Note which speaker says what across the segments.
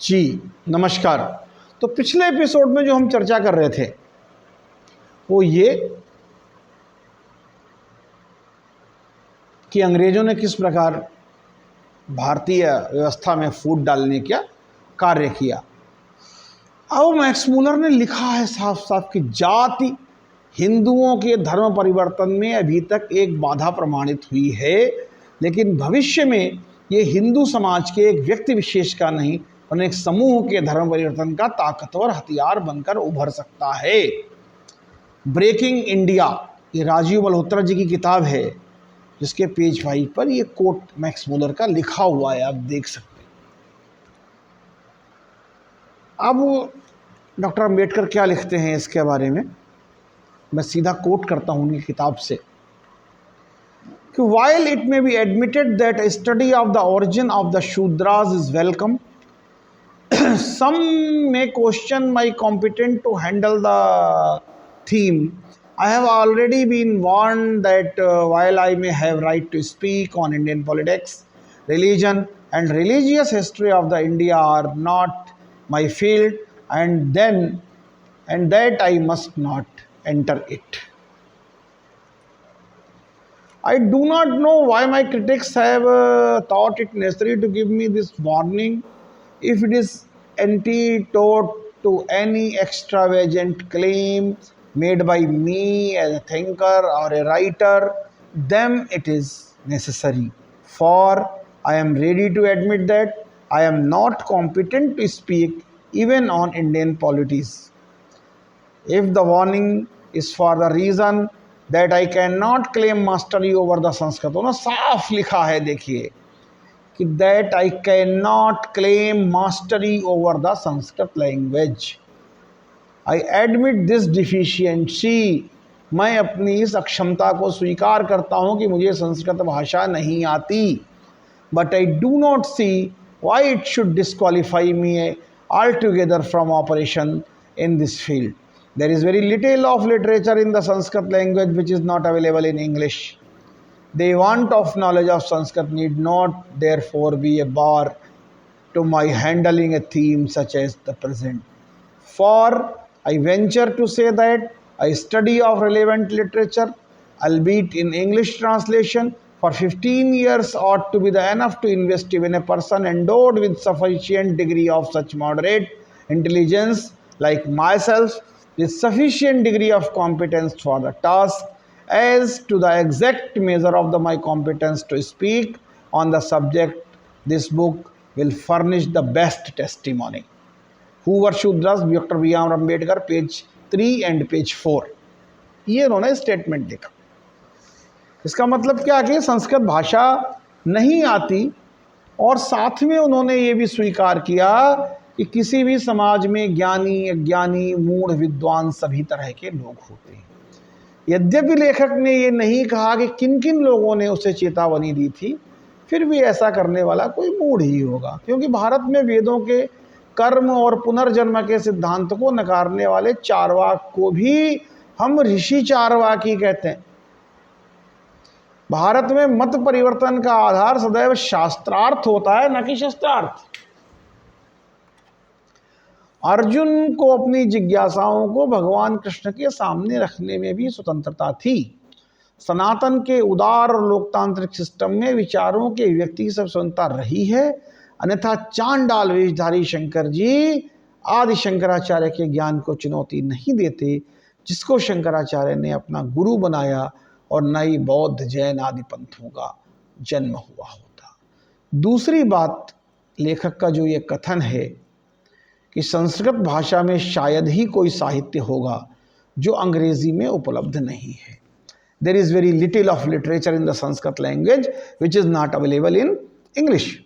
Speaker 1: जी नमस्कार। तो पिछले एपिसोड में जो हम चर्चा कर रहे थे वो ये कि अंग्रेज़ों ने किस प्रकार भारतीय व्यवस्था में फूट डालने का कार्य किया। अब मैक्स मूलर ने लिखा है साफ साफ कि जाति हिंदुओं के धर्म परिवर्तन में अभी तक एक बाधा प्रमाणित हुई है, लेकिन भविष्य में ये हिंदू समाज के एक व्यक्ति विशेष का नहीं वरन एक समूह के धर्म परिवर्तन का ताकतवर हथियार बनकर उभर सकता है। ब्रेकिंग इंडिया, ये राजीव मल्होत्रा जी की किताब है, जिसके पेज 5 पर ये कोट मैक्स मूलर का लिखा हुआ है, आप देख सकते हैं। अब डॉक्टर अम्बेडकर क्या लिखते हैं इसके बारे में, मैं सीधा कोट करता हूँ उनकी किताब से कि while it may be admitted that a study of the origin of the Shudras is welcome, some may question my competence to handle the theme. I have already been warned that while I may have right to speak on Indian politics, religion and religious history of the India are not my field, and that I must not enter it. I do not know why my critics have thought it necessary to give me this warning. If it is antidote to any extravagant claim made by me as a thinker or a writer, then it is necessary. For I am ready to admit that I am not competent to speak even on Indian politics. If the warning is for the reason that I cannot claim mastery over the Sanskrit, उन्होंने साफ लिखा है, देखिए कि that I cannot claim mastery over the Sanskrit language. I admit this deficiency. मैं अपनी इस अक्षमता को स्वीकार करता हूँ कि मुझे संस्कृत भाषा नहीं आती. But I do not see why it should disqualify me altogether from operation in this field. There is very little of literature in the Sanskrit language which is not available in English. The want of knowledge of Sanskrit need not therefore be a bar to my handling a theme such as the present. For I venture to say that a study of relevant literature, albeit in English translation, for 15 years ought to be enough to invest even a person endowed with sufficient degree of such moderate intelligence like myself with sufficient degree of competence for the task as to the exact measure of my competence to speak on the subject. This book will furnish the best testimony. Who were Shudras? Doctor B R Ambedkar, page 3 and page 4. ये उन्होंने statement लिखा. इसका मतलब क्या कि संस्कृत भाषा नहीं आती, और साथ में उन्होंने ये भी स्वीकार किया कि किसी भी समाज में ज्ञानी अज्ञानी मूढ़ विद्वान सभी तरह के लोग होते हैं. यद्यपि लेखक ने ये नहीं कहा कि किन किन लोगों ने उसे चेतावनी दी थी, फिर भी ऐसा करने वाला कोई मूढ़ ही होगा, क्योंकि भारत में वेदों के कर्म और पुनर्जन्म के सिद्धांत को नकारने वाले चारवाक को भी हम ऋषि चारवाकी कहते हैं. भारत में मत परिवर्तन का आधार सदैव शास्त्रार्थ होता है, न कि शस्त्रार्थ. अर्जुन को अपनी जिज्ञासाओं को भगवान कृष्ण के सामने रखने में भी स्वतंत्रता थी. सनातन के उदार और लोकतांत्रिक सिस्टम में विचारों के व्यक्ति की सब स्वतंत्रता रही है, अन्यथा चांडाल वेशधारी शंकर जी आदि शंकराचार्य के ज्ञान को चुनौती नहीं देते, जिसको शंकराचार्य ने अपना गुरु बनाया, और नई बौद्ध जैन आदि पंथों का जन्म हुआ होता. दूसरी बात, लेखक का जो ये कथन है कि संस्कृत भाषा में शायद ही कोई साहित्य होगा जो अंग्रेजी में उपलब्ध नहीं है. There is very little of literature in the Sanskrit language which is not available in English.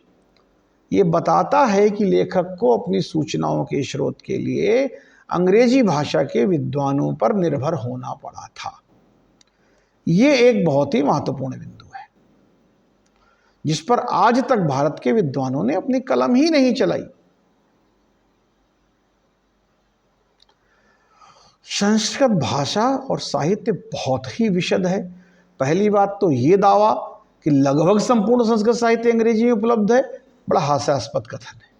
Speaker 1: ये बताता है कि लेखक को अपनी सूचनाओं के स्रोत के लिए अंग्रेजी भाषा के विद्वानों पर निर्भर होना पड़ा था. ये एक बहुत ही महत्वपूर्ण बिंदु है, जिस पर आज तक भारत के विद्वानों ने अपनी कलम ही नहीं चलाई. संस्कृत भाषा और साहित्य बहुत ही विशद है. पहली बात तो ये दावा कि लगभग संपूर्ण संस्कृत साहित्य अंग्रेजी में उपलब्ध है, बड़ा हास्यास्पद कथन है.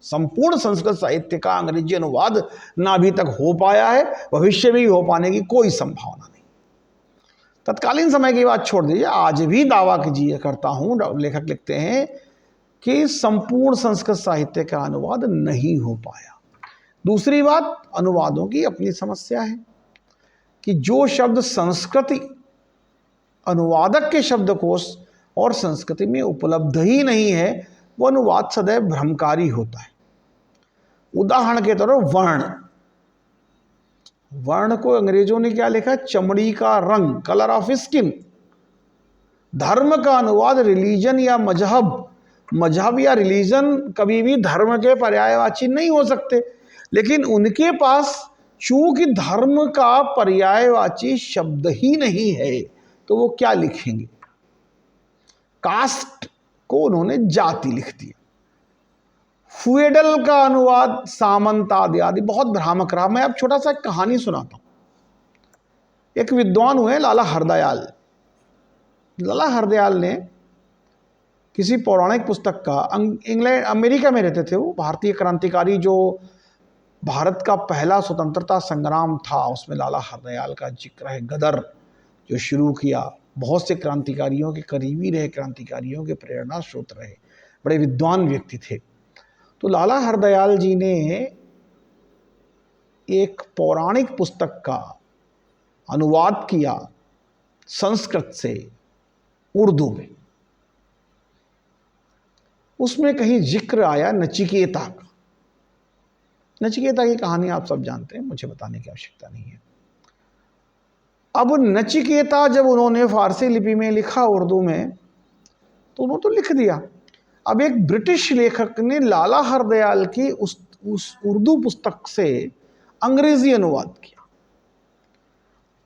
Speaker 1: संपूर्ण संस्कृत साहित्य का अंग्रेजी अनुवाद ना अभी तक हो पाया है, भविष्य में भी हो पाने की कोई संभावना नहीं। तत्कालीन समय की बात छोड़ दीजिए, आज भी दावा कीजिए करता हूं, लेखक लिखते हैं कि संपूर्ण संस्कृत साहित्य का अनुवाद नहीं हो पाया। दूसरी बात, अनुवादों की अपनी समस्या है कि जो शब्द संस्कृति अनुवादक के शब्दकोश और संस्कृति में उपलब्ध ही नहीं है, वो अनुवाद सदैव भ्रमकारी होता है। उदाहरण के तौर पर वर्ण, वर्ण को अंग्रेजों ने क्या लिखा? चमड़ी का रंग, कलर ऑफ स्किन। धर्म का अनुवाद रिलीजन या मजहब, मजहब या रिलीजन कभी भी धर्म के पर्यायवाची नहीं हो सकते, लेकिन उनके पास चूंकि धर्म का पर्यायवाची शब्द ही नहीं है तो वो क्या लिखेंगे? कास्ट को उन्होंने जाति लिख दिया। फ्यूडल का अनुवाद सामंत आदि आदि, बहुत भ्रामक रहा। मैं अब छोटा सा कहानी सुनाता हूं। एक विद्वान हुए लाला हरदयाल। लाला हरदयाल ने किसी पौराणिक पुस्तक का, इंग्लैंड अमेरिका में रहते थे वो, भारतीय क्रांतिकारी जो भारत का पहला स्वतंत्रता संग्राम था उसमें लाला हरदयाल का जिक्र है। गदर जो शुरू किया, बहुत से क्रांतिकारियों के करीबी रहे, क्रांतिकारियों के प्रेरणा स्रोत रहे, बड़े विद्वान व्यक्ति थे। तो लाला हरदयाल जी ने एक पौराणिक पुस्तक का अनुवाद किया संस्कृत से उर्दू में। उसमें कहीं जिक्र आया नचिकेता का। नचिकेता की कहानी आप सब जानते हैं, मुझे बताने की आवश्यकता नहीं है। अब नचिकेता जब उन्होंने फारसी लिपि में लिखा उर्दू में, तो उन्होंने तो लिख दिया। अब एक ब्रिटिश लेखक ने लाला हरदयाल की उस उर्दू पुस्तक से अंग्रेजी अनुवाद किया।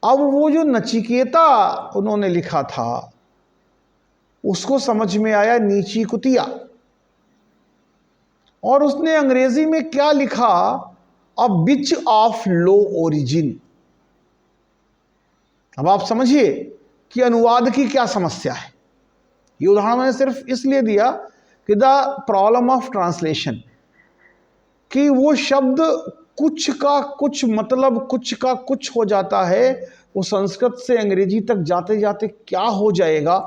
Speaker 1: अब वो जो नचिकेता उन्होंने लिखा था उसको समझ में आया नीची कुतिया, और उसने अंग्रेजी में क्या लिखा? अ बिच ऑफ लो ओरिजिन। अब आप समझिए कि अनुवाद की क्या समस्या है। ये उदाहरण मैंने सिर्फ इसलिए दिया कि द प्रॉब्लम ऑफ ट्रांसलेशन, कि वो शब्द कुछ का कुछ मतलब, कुछ का कुछ हो जाता है। वो संस्कृत से अंग्रेजी तक जाते जाते क्या हो जाएगा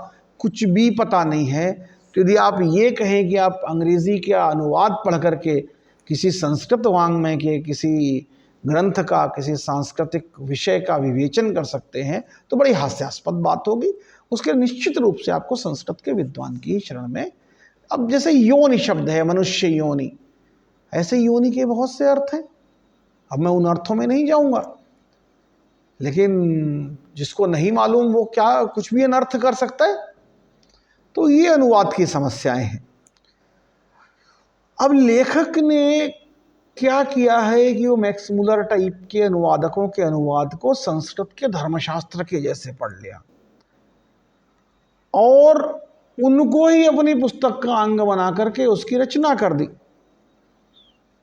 Speaker 1: कुछ भी पता नहीं है। तो यदि आप ये कहें कि आप अंग्रेजी का अनुवाद पढ़ करके किसी संस्कृत वाङ्मय के किसी ग्रंथ का, किसी सांस्कृतिक विषय का विवेचन कर सकते हैं, तो बड़ी हास्यास्पद बात होगी। उसके निश्चित रूप से आपको संस्कृत के विद्वान की शरण में, अब जैसे योनि शब्द है, मनुष्य योनि, ऐसे योनि के बहुत से अर्थ हैं। अब मैं उन अर्थों में नहीं जाऊंगा, लेकिन जिसको नहीं मालूम वो क्या कुछ भी अनर्थ कर सकता है। तो ये अनुवाद की समस्याएं हैं। अब लेखक ने क्या किया है कि वो मैक्स मुलर टाइप के अनुवादकों के अनुवाद को संस्कृत के धर्मशास्त्र के जैसे पढ़ लिया और उनको ही अपनी पुस्तक का अंग बना करके उसकी रचना कर दी।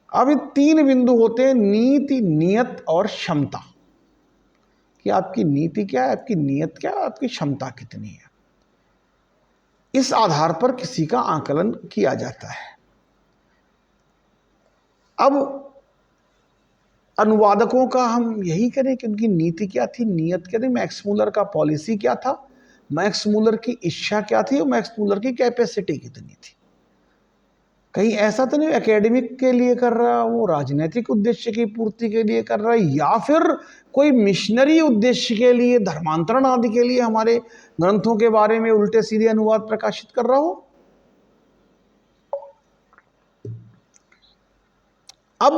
Speaker 1: अब ये तीन बिंदु होते हैं, नीति, नियत और क्षमता, कि आपकी नीति क्या है, आपकी नियत क्या है, आपकी क्षमता कितनी है। इस आधार पर किसी का आकलन किया जाता है। अब अनुवादकों का हम यही करें कि उनकी नीति क्या थी, नियत क्या थी, मैक्स मुलर का पॉलिसी क्या था, मैक्स मुलर की इच्छा क्या थी और मैक्स मुलर की कैपेसिटी कितनी थी। कहीं ऐसा तो नहीं एकेडमिक के लिए कर रहा, वो राजनीतिक उद्देश्य की पूर्ति के लिए कर रहा है, या फिर कोई मिशनरी उद्देश्य के लिए, धर्मांतरण आदि के लिए हमारे ग्रंथों के बारे में उल्टे सीधे अनुवाद प्रकाशित कर रहा हो। अब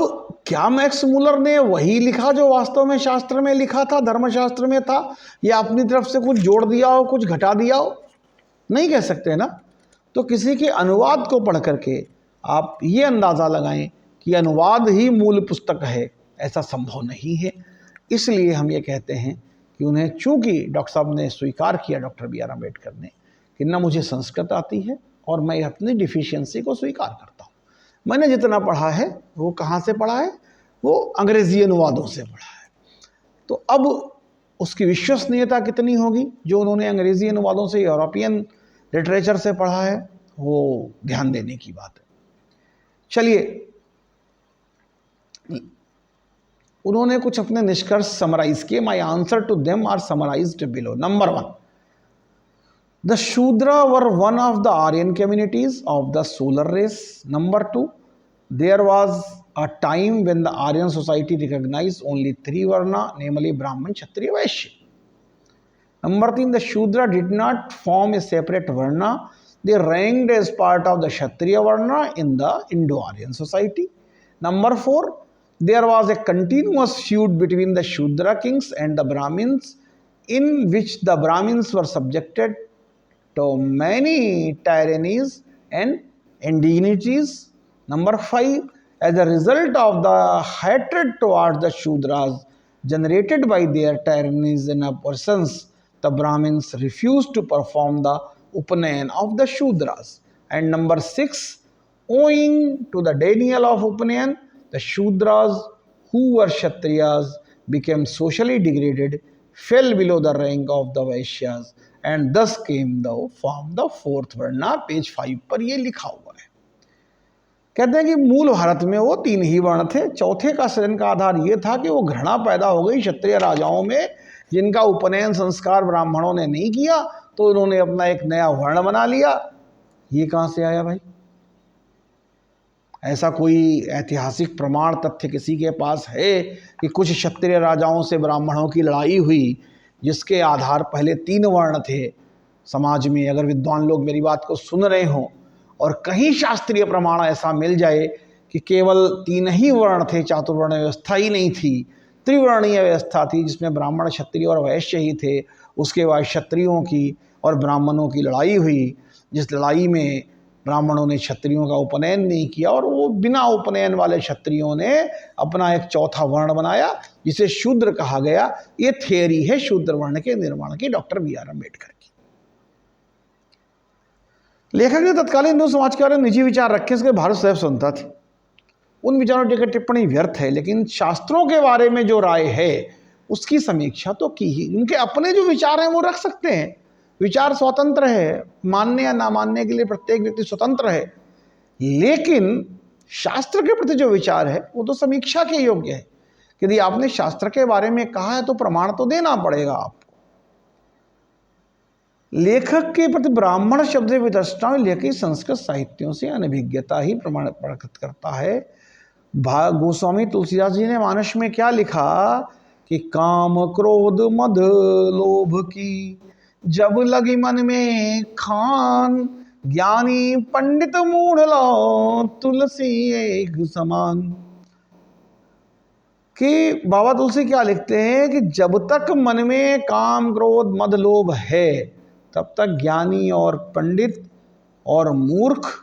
Speaker 1: क्या मैक्स मुलर ने वही लिखा जो वास्तव में शास्त्र में लिखा था, धर्मशास्त्र में था, या अपनी तरफ से कुछ जोड़ दिया हो, कुछ घटा दिया हो? नहीं कह सकते ना। तो किसी के अनुवाद को पढ़ करके आप ये अंदाज़ा लगाएं कि अनुवाद ही मूल पुस्तक है, ऐसा संभव नहीं है। इसलिए हम ये कहते हैं कि उन्हें, चूंकि डॉक्टर साहब ने स्वीकार किया, डॉक्टर B.R. अम्बेडकर ने, कि ना मुझे संस्कृत आती है और मैं अपनी डिफिशियंसी को स्वीकार करता हूँ। मैंने जितना पढ़ा है वो कहाँ से पढ़ा है? वो अंग्रेजी अनुवादों से पढ़ा है। तो अब उसकी विश्वसनीयता कितनी होगी जो उन्होंने अंग्रेजी अनुवादों से, यूरोपियन लिटरेचर से पढ़ा है, वो ध्यान देने की बात है। चलिए उन्होंने कुछ अपने निष्कर्ष समराइज किए. My answer to them are summarised below. Number 1, the Shudra were one of the Aryan communities of the solar race. Number 2, there was a time when the Aryan society recognized only 3 Varna, namely Brahman, Kshatriya, Vaishya. Number 3, the Shudra did not form a separate Varna. They ranked as part of the Kshatriya Varna in the Indo-Aryan society. Number 4, there was a continuous feud between the Shudra kings and the Brahmins, in which the Brahmins were subjected to many tyrannies and indignities. Number 5, as a result of the hatred towards the Shudras generated by their tyrannies and oppressions, the Brahmins refused to perform the Upanayan of the Shudras. And number 6, owing to the denial of Upanayan, the Shudras who were Kshatriyas became socially degraded, fell below the rank of the Vaishyas, and thus came the form the fourth Varna. Page 5 पर ये लिखा हुआ है. कहते हैं कि मूल भारत में वो 3 ही वर्ण थे. चौथे का सृजन का आधार ये था कि वो घृणा पैदा हो गई क्षत्रिय राजाओं में, जिनका उपनयन संस्कार ब्राह्मणों ने नहीं किया, तो उन्होंने अपना एक नया वर्ण बना लिया. ये कहाँ से आया भाई? ऐसा कोई ऐतिहासिक प्रमाण तथ्य किसी के पास है कि कुछ क्षत्रिय राजाओं से ब्राह्मणों की लड़ाई हुई, जिसके आधार पहले 3 वर्ण थे समाज में? अगर विद्वान लोग मेरी बात को सुन रहे हों और कहीं शास्त्रीय प्रमाण ऐसा मिल जाए कि केवल 3 ही वर्ण थे, चातुर्वर्ण व्यवस्था ही नहीं थी, त्रिवर्णीय व्यवस्था थी जिसमें ब्राह्मण, क्षत्रिय और वैश्य ही थे, उसके बाद क्षत्रियों की और ब्राह्मणों की लड़ाई हुई, जिस लड़ाई में ब्राह्मणों ने क्षत्रियों का उपनयन नहीं किया और वो बिना उपनयन वाले क्षत्रियों ने अपना एक चौथा वर्ण बनाया जिसे शूद्र कहा गया. ये थियरी है शूद्र वर्ण के निर्माण की डॉक्टर बी आर अम्बेडकर की. लेखक ने तत्कालीन हिंदू समाज के बारे में निजी विचार रखे, इसके भारत स्वयं स्वतंत्रता थी. उन विचारों की टिप्पणी व्यर्थ है, लेकिन शास्त्रों के बारे में जो राय है उसकी समीक्षा तो की ही. उनके अपने जो विचार हैं वो रख सकते हैं, विचार स्वतंत्र है, मानने या ना मानने के लिए प्रत्येक व्यक्ति स्वतंत्र है, लेकिन शास्त्र के प्रति जो विचार है वो तो समीक्षा के योग्य है. यदि आपने शास्त्र के बारे में कहा है तो प्रमाण तो देना पड़ेगा आपको. लेखक के प्रति ब्राह्मण शब्द विदर्शना लेखक संस्कृत साहित्यों से अनभिज्ञता ही प्रमाण प्रकट करता है. गोस्वामी तुलसीदास जी ने मानस में क्या लिखा कि काम क्रोध मद लोभ की जब लगी मन में खान, ज्ञानी पंडित मूढ़ लो तुलसी एक समान. कि बाबा तुलसी क्या लिखते हैं कि जब तक मन में काम क्रोध मद लोभ है तब तक ज्ञानी और पंडित और मूर्ख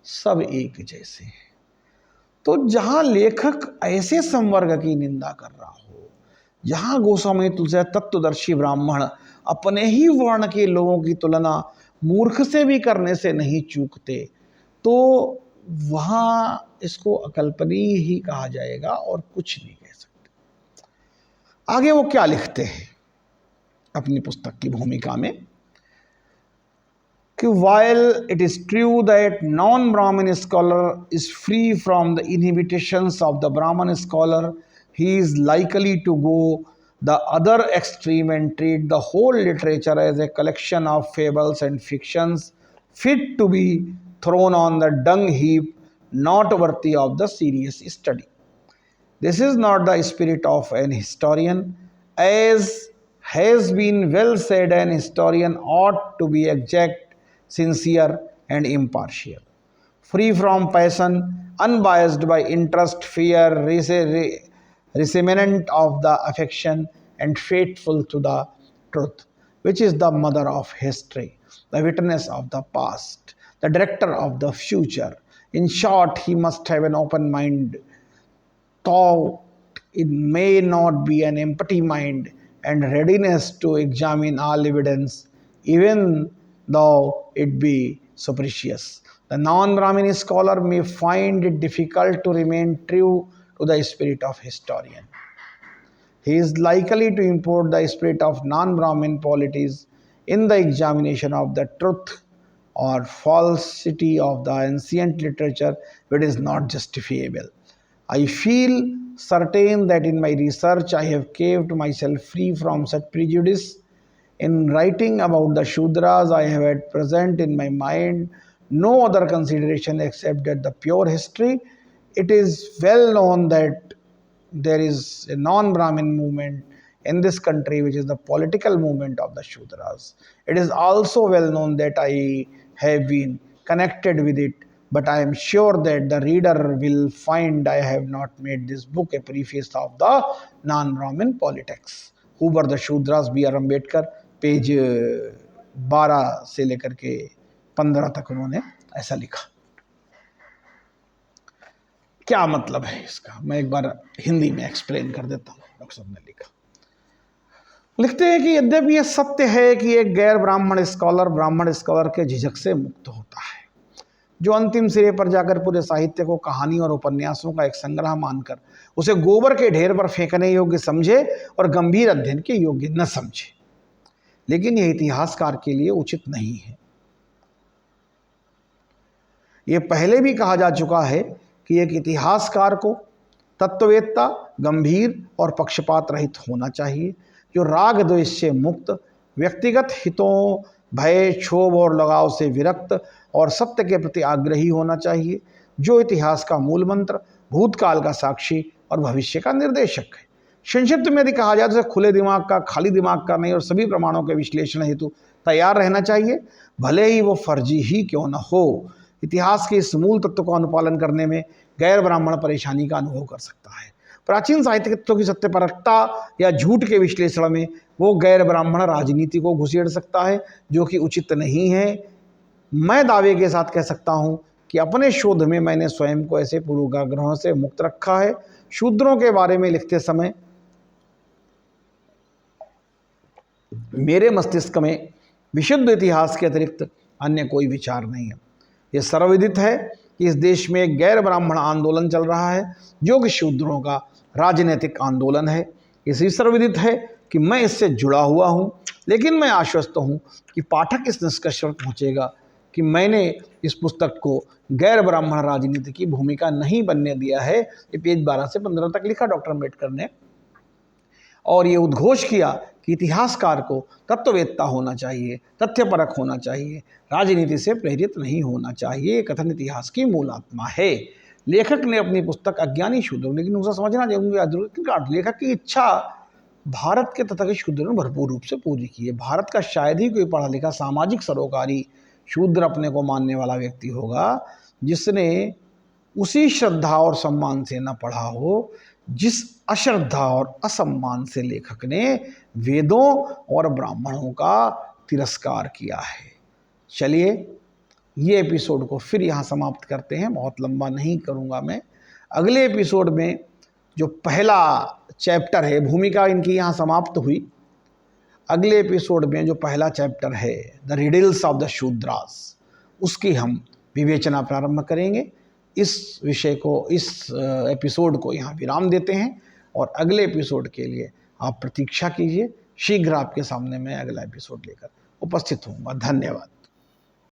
Speaker 1: सब एक जैसे हैं. तो जहां लेखक ऐसे संवर्ग की निंदा कर रहा हो, जहां गोस्वामी तुलसीदास तत्वदर्शी ब्राह्मण अपने ही वर्ण के लोगों की तुलना मूर्ख से भी करने से नहीं चूकते, तो वहां इसको अकल्पनीय ही कहा जाएगा और कुछ नहीं कह सकते. आगे वो क्या लिखते हैं अपनी पुस्तक की भूमिका में कि while it is true that non-Brahmin scholar is free from the inhibitions of the Brahmin scholar, he is likely to go the other extreme and treat the whole literature as a collection of fables and fictions fit to be thrown on the dung heap, not worthy of the serious study. This is not the spirit of an historian. As has been well said, an historian ought to be exact, sincere and impartial, free from passion, unbiased by interest, fear, resentment of the affection, and faithful to the truth, which is the mother of history, the witness of the past, the director of the future. In short, he must have an open mind, though it may not be an empty mind, and readiness to examine all evidence, even though it be superstitious. The non-Brahmin scholar may find it difficult to remain true to the spirit of historian. He is likely to import the spirit of non-Brahmin polities in the examination of the truth or falsity of the ancient literature, which is not justifiable. I feel certain that in my research I have kept myself free from such prejudice. In writing about the Shudras, I have at present in my mind no other consideration except that the pure history. It is well known that there is a non-Brahmin movement in this country, which is the political movement of the Shudras. It is also well known that I have been connected with it, but I am sure that the reader will find I have not made this book a preface of the non-Brahmin politics. Who were the Shudras? B.R. Ambedkar, page 12 से लेकर के 15 तक उन्होंने ऐसा लिखा। क्या मतलब है इसका, मैं एक बार हिंदी में एक्सप्लेन कर देता हूँ। डॉक्टर साहब ने लिखा, लिखते हैं कि यद्यपि यह सत्य है कि एक गैर ब्राह्मण स्कॉलर के झिझक से मुक्त होता है, जो अंतिम सिरे पर जाकर पूरे साहित्य को कहानी और उपन्यासों का एक संग्रह मानकर उसे गोबर के ढेर पर फेंकने योग्य समझे और गंभीर अध्ययन के योग्य न समझे, लेकिन यह इतिहासकार के लिए उचित नहीं है। यह पहले भी कहा जा चुका है कि एक इतिहासकार को तत्ववेत्ता, गंभीर और पक्षपात रहित होना चाहिए, जो राग द्वेष से मुक्त, व्यक्तिगत हितों, भय, क्षोभ और लगाव से विरक्त और सत्य के प्रति आग्रही होना चाहिए, जो इतिहास का मूल मंत्र, भूतकाल का साक्षी और भविष्य का निर्देशक है। संक्षिप्त में यदि कहा जाए तो खुले दिमाग का, खाली दिमाग का नहीं, और सभी प्रमाणों के विश्लेषण हेतु तैयार रहना चाहिए, भले ही वो फर्जी ही क्यों न हो। इतिहास के इस मूल तत्व को अनुपालन करने में गैर ब्राह्मण परेशानी का अनुभव कर सकता है। प्राचीन साहित्य तत्वों की सत्यपरकता या झूठ के विश्लेषण में वो गैर ब्राह्मण राजनीति को घुसेड़ सकता है, जो कि उचित नहीं है। मैं दावे के साथ कह सकता हूँ कि अपने शोध में मैंने स्वयं को ऐसे पूर्वाग्रहों से मुक्त रखा है। शूद्रों के बारे में लिखते समय मेरे मस्तिष्क में विशुद्ध इतिहास के अतिरिक्त अन्य कोई विचार नहीं है। यह सर्वविदित है कि इस देश में एक गैर ब्राह्मण आंदोलन चल रहा है, जो कि शूद्रों का राजनीतिक आंदोलन है। इसी सर्वविदित है कि मैं इससे जुड़ा हुआ हूँ, लेकिन मैं आश्वस्त हूँ कि पाठक इस निष्कर्ष पर पहुँचेगा कि मैंने इस पुस्तक को गैर ब्राह्मण राजनीति की भूमिका नहीं बनने दिया है। ये पेज 12 से 15 तक लिखा डॉक्टर अम्बेडकर ने, और ये उद्घोष किया कि इतिहासकार को तत्ववेत्ता होना चाहिए, तथ्यपरक होना चाहिए, राजनीति से प्रेरित नहीं होना चाहिए। ये कथन इतिहास की मूल आत्मा है। लेखक ने अपनी पुस्तक अज्ञानी शूद्रों, लेकिन उसे समझना जरूरी, लेखक की इच्छा भारत के तथाकथित शूद्रों ने भरपूर रूप से पूरी की है। भारत का शायद ही कोई पढ़ा लिखा सामाजिक सरोकारी शूद्र अपने को मानने वाला व्यक्ति होगा जिसने उसी श्रद्धा और सम्मान से न पढ़ा हो जिस अश्रद्धा और असम्मान से लेखक ने वेदों और ब्राह्मणों का तिरस्कार किया है। चलिए, ये एपिसोड को फिर यहाँ समाप्त करते हैं, बहुत लंबा नहीं करूँगा मैं। अगले एपिसोड में जो पहला चैप्टर है, भूमिका इनकी यहाँ समाप्त हुई। अगले एपिसोड में जो पहला चैप्टर है, the riddles of the Shudras, उसकी हम विवेचना प्रारंभ करेंगे। इस विषय को, इस एपिसोड को यहाँ विराम देते हैं और अगले एपिसोड के लिए आप प्रतीक्षा कीजिए। शीघ्र आपके सामने मैं अगला एपिसोड लेकर उपस्थित होऊंगा। धन्यवाद।